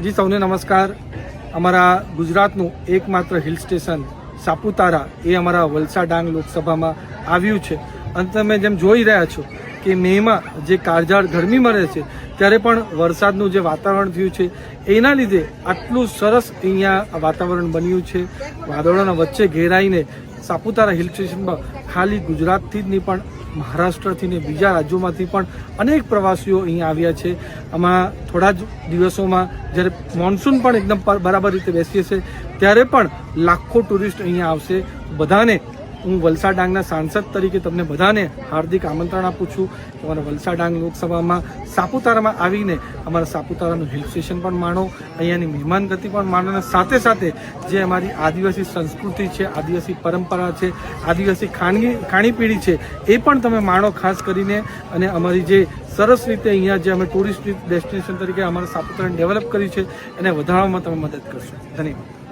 જી સૌને નમસ્કાર। અમારા ગુજરાતનું એકમાત્ર હિલ સ્ટેશન સાપુતારા એ અમારા વલસાડ ડાંગ લોકસભામાં આવ્યું છે અને તમે જેમ જોઈ રહ્યા છો કે મેમાં જે કાળઝાળ ગરમી મળે છે ત્યારે પણ વરસાદનું જે વાતાવરણ થયું છે એના લીધે આટલું સરસ અહીંયા વાતાવરણ બન્યું છે। વાદળોના વચ્ચે ઘેરાઈને સાપુતારા હિલ સ્ટેશનમાં ખાલી ગુજરાતથી જ નહીં પણ મહારાષ્ટ્રથી ને બીજા રાજ્યોમાંથી પણ અનેક પ્રવાસીઓ અહીંયા આવ્યા છે। આમાં થોડા જ દિવસોમાં જ્યારે મોન્સૂન પણ એકદમ બરાબર રીતે બેસીએ છે ત્યારે પણ લાખો ટુરિસ્ટ અહીંયા આવશે। બધાને હું વલસાડ ડાંગના સાંસદ તરીકે તમને બધાને હાર્દિક આમંત્રણ આપું છું કે અમારા વલસાડ ડાંગ લોકસભામાં સાપુતારામાં આવીને અમારા સાપુતારાનું હિલ સ્ટેશન પણ માણો, અહીંયાની મહેમાનગતિ પણ માણો અને સાથે સાથે જે અમારી આદિવાસી સંસ્કૃતિ છે, આદિવાસી પરંપરા છે, આદિવાસી ખાણીપીણી છે એ પણ તમે માણો ખાસ કરીને। અને અમારી જે સરસ રીતે અહીંયા જે અમે ટુરિસ્ટ ડેસ્ટિનેશન તરીકે અમારા સાપુતારાને ડેવલપ કરી છે એને વધારવામાં તમે મદદ કરશો। ધન્યવાદ।